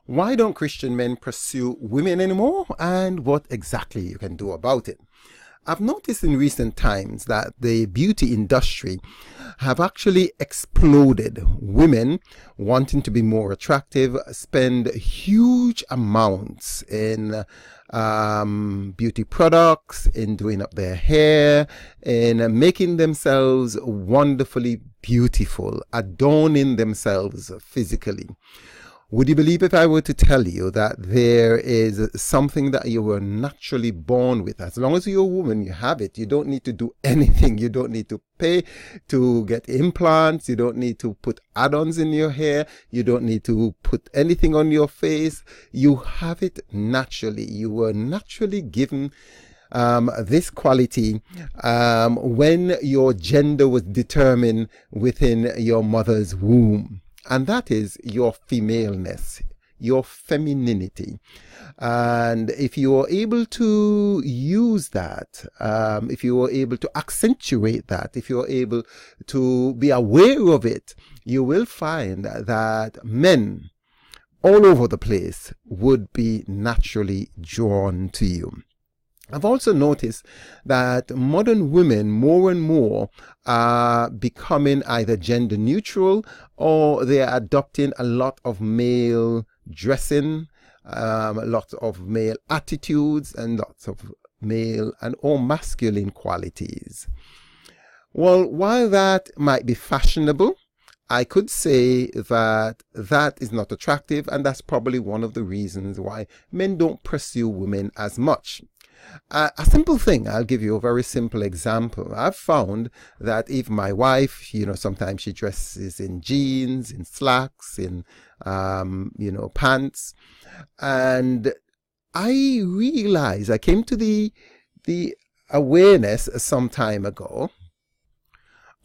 Why don't Christian men pursue women anymore, and what exactly you can do about it? I've noticed in recent times that the beauty industry have actually exploded. Women wanting to be more attractive spend huge amounts in beauty products, in doing up their hair, in making themselves wonderfully beautiful, adorning themselves physically. Would you believe if I were to tell you that there is something that you were naturally born with? As long as you're a woman, you have it. You don't need to do anything. You don't need to pay to get implants. You don't need to put add-ons in your hair. You don't need to put anything on your face. You have it naturally. You were naturally given this quality when your gender was determined within your mother's womb. And that is your femaleness, your femininity. And if you are able to use that, if you are able to accentuate that, if you are able to be aware of it, you will find that men all over the place would be naturally drawn to you. I've also noticed that modern women more and more are becoming either gender neutral or they are adopting a lot of male dressing, lots of male attitudes and lots of male and or masculine qualities. Well, while that might be fashionable, I could say that that is not attractive, and that's probably one of the reasons why men don't pursue women as much. A simple thing, I'll give you a very simple example. I've found that if my wife, sometimes she dresses in jeans, in slacks, in, pants. And I realized, I came to the awareness some time ago.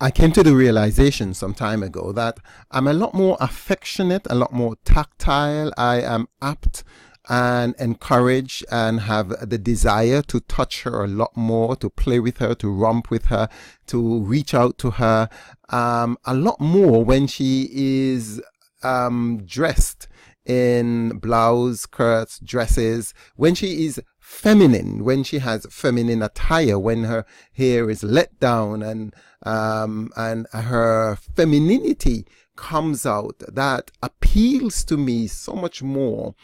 I came to the realization some time ago that I'm a lot more affectionate, a lot more tactile. I am apt and encourage and have the desire to touch her a lot more, to play with her, to romp with her, to reach out to her a lot more when she is dressed in blouse, skirts, dresses, when she is feminine, when she has feminine attire, when her hair is let down and her femininity comes out, that appeals to me so much more,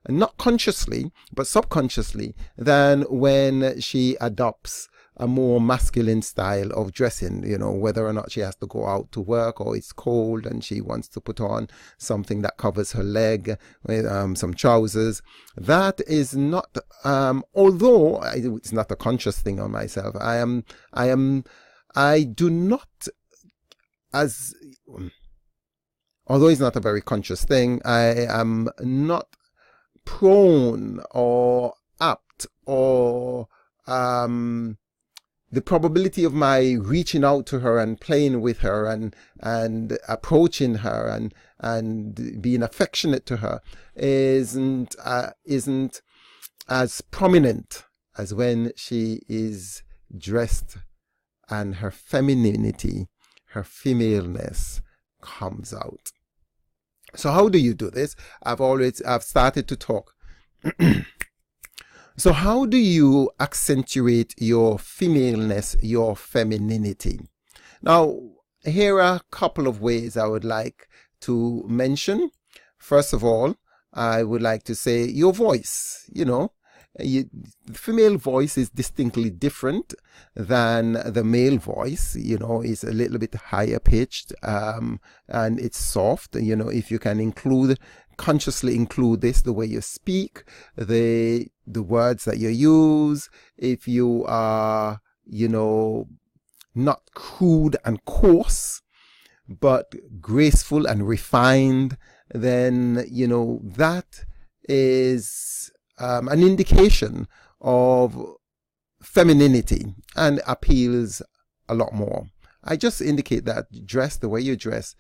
not consciously but subconsciously, than when she adopts a more masculine style of dressing, whether or not she has to go out to work or it's cold and she wants to put on something that covers her leg with some trousers. That is not, although it's not a conscious thing on myself, I do not, although it's not a very conscious thing, I am not prone or apt or the probability of my reaching out to her and playing with her and approaching her and being affectionate to her isn't as prominent as when she is dressed and her femininity, her femaleness comes out. So how do you do this? I've started to talk. So how do you accentuate your femaleness, your femininity? Now, here are a couple of ways I would like to mention. First of all, I would like to say your voice. The female voice is distinctly different than the male voice. It's a little bit higher pitched and it's soft. If you can consciously include this, the way you speak, the words that you use, if you are, not crude and coarse, but graceful and refined, then, that is an indication of femininity and appeals a lot more. I just indicate that dress, the way you dress,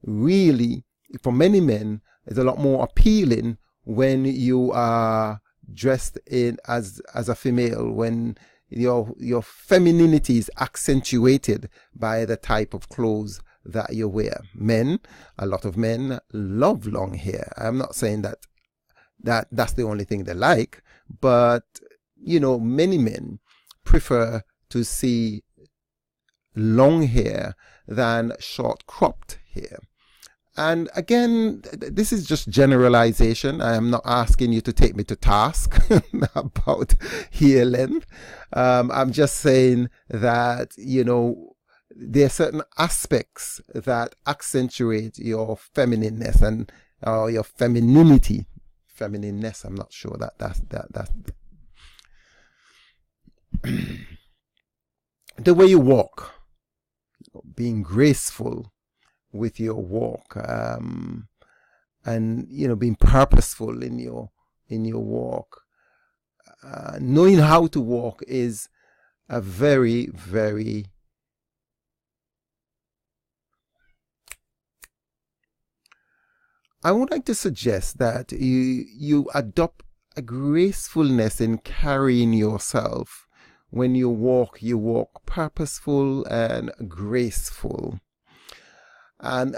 really, for many men, is a lot more appealing when you are dressed in as a female, when your femininity is accentuated by the type of clothes that you wear. A lot of men love long hair. I'm not saying that that's the only thing they like. But, many men prefer to see long hair than short cropped hair. And again, this is just generalization. I am not asking you to take me to task about hair length. I'm just saying that, there are certain aspects that accentuate your feminineness and your femininity. Feminineness, I'm not sure that's the way you walk, being graceful with your walk, and being purposeful in your walk. Knowing how to walk is a very, very I would like to suggest that you adopt a gracefulness in carrying yourself. When you walk purposeful and graceful. And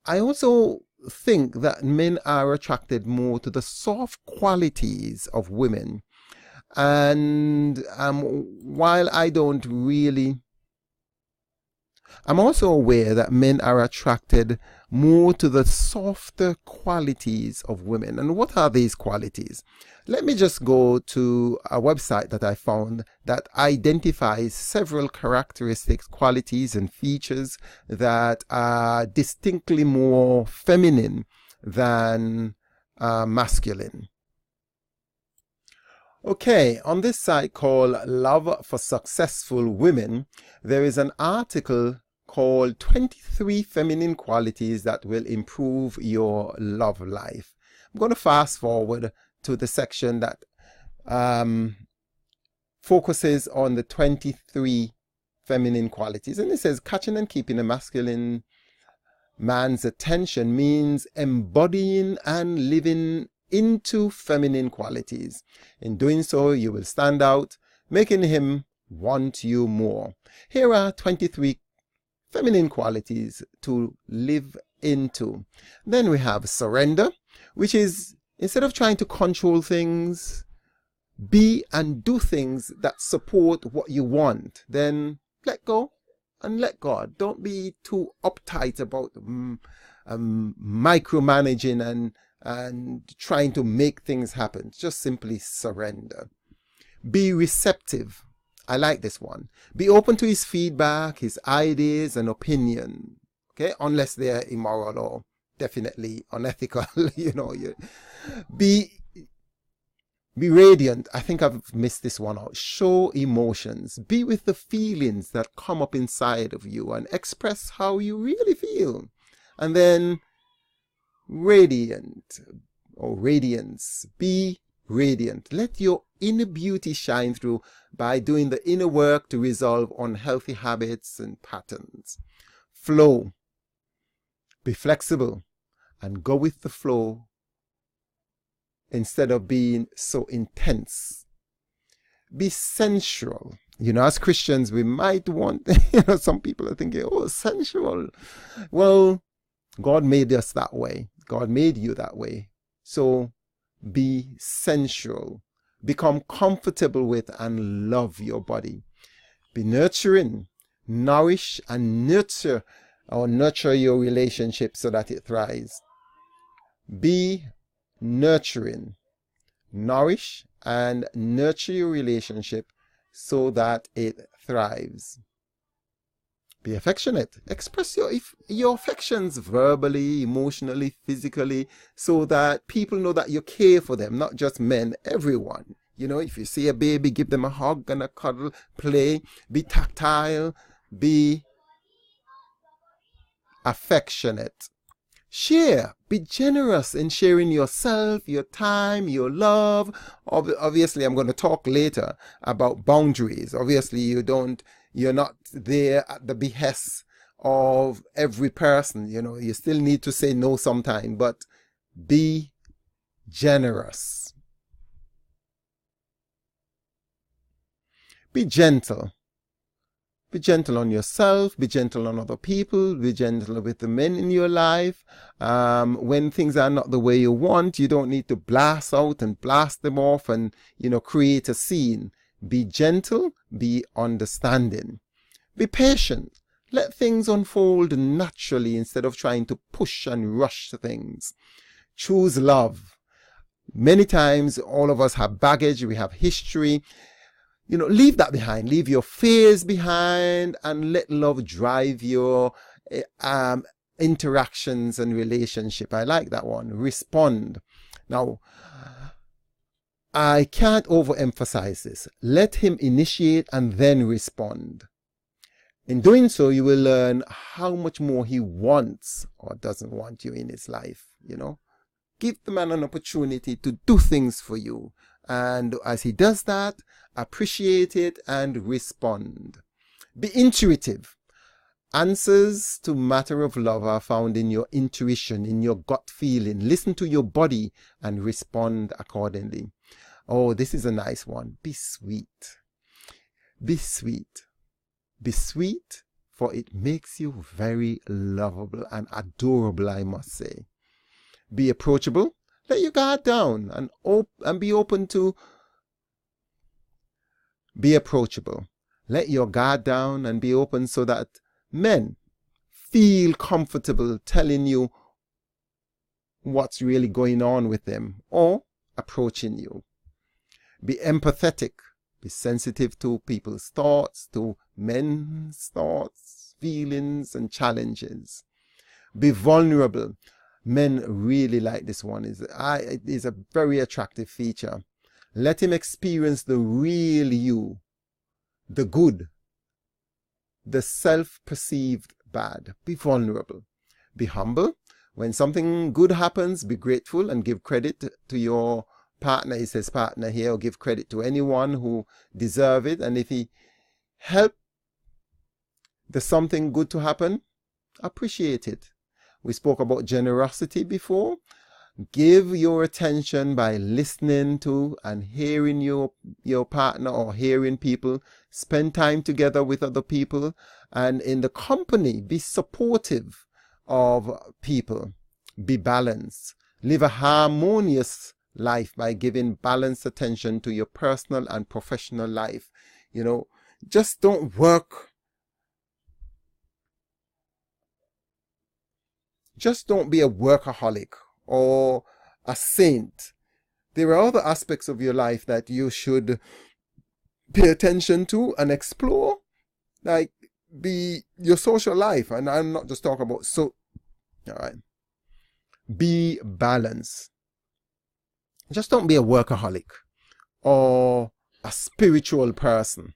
I also think that men are attracted more to the soft qualities of women. And while I'm also aware that men are attracted more to the softer qualities of women. And what are these qualities? Let me just go to a website that I found that identifies several characteristics, qualities, and features that are distinctly more feminine than masculine. Okay, on this site called Love for Successful Women, there is an article called 23 Feminine Qualities That Will Improve Your Love Life. I'm going to fast forward to the section that focuses on the 23 feminine qualities. And it says, catching and keeping a masculine man's attention means embodying and living into feminine qualities. In doing so, you will stand out, making him want you more. Here are 23 feminine qualities to live into. Then we have surrender, which is instead of trying to control things, be and do things that support what you want. Then let go and let God. Don't be too uptight about micromanaging and trying to make things happen. Just simply surrender. Be receptive. I like this one. Be open to his feedback, his ideas and opinion. Okay, unless they're immoral or definitely unethical. Be radiant. I think I've missed this one out. Show emotions. Be with the feelings that come up inside of you and express how you really feel. And then radiant or radiance. Be radiant. Let your inner beauty shine through by doing the inner work to resolve unhealthy habits and patterns. Flow. Be flexible and go with the flow instead of being so intense. Be sensual. As Christians, we might want, some people are thinking, oh, sensual. Well, God made us that way. God made you that way. So be sensual. Become comfortable with and love your body. Be nurturing. Nourish and nurture your relationship so that it thrives. Be nurturing. Nourish and nurture your relationship so that it thrives. Be affectionate. Express your affections verbally, emotionally, physically, so that people know that you care for them, not just men, everyone. If you see a baby, give them a hug and a cuddle, play, be tactile, be affectionate. Share. Be generous in sharing yourself, your time, your love. Obviously, I'm going to talk later about boundaries. Obviously, you're not there at the behest of every person. You still need to say no sometime, but be generous. Be gentle. Be gentle on yourself, be gentle on other people, be gentle with the men in your life. When things are not the way you want, you don't need to blast out and blast them off and, create a scene. Be gentle, be understanding. Be patient. Let things unfold naturally instead of trying to push and rush things. Choose love. Many times, all of us have baggage, we have history. Leave that behind. Leave your fears behind and let love drive your interactions and relationship. I like that one. Respond. Now, I can't overemphasize this. Let him initiate and then respond. In doing so, you will learn how much more he wants or doesn't want you in his life. Give the man an opportunity to do things for you. And as he does that, appreciate it and respond. Be intuitive. Answers to matter of love are found in your intuition, in your gut feeling. Listen to your body and respond accordingly. Oh, this is a nice one. Be sweet. Be sweet. Be sweet, for it makes you very lovable and adorable, I must say. Be approachable. Let your guard down and be open to. Be approachable. Let your guard down and be open so that men feel comfortable telling you what's really going on with them or approaching you. Be empathetic. Be sensitive to people's thoughts, to men's thoughts, feelings, and challenges. Be vulnerable. Men really like this one. It is a very attractive feature. Let him experience the real you, the good, the self-perceived bad. Be vulnerable. Be humble. When something good happens, be grateful and give credit to your partner. He says partner here, or give credit to anyone who deserve it. And if he help there's something good to happen, appreciate it. We spoke about generosity before. Give your attention by listening to and hearing your partner or hearing people. Spend time together with other people and in the company. Be supportive of people. Be balanced. Live a harmonious life by giving balanced attention to your personal and professional life. Just don't work. Just don't be a workaholic or a saint. There are other aspects of your life that you should pay attention to and explore, like be your social life. And I'm not just talking about all right. Be balanced. Just don't be a workaholic or a spiritual person.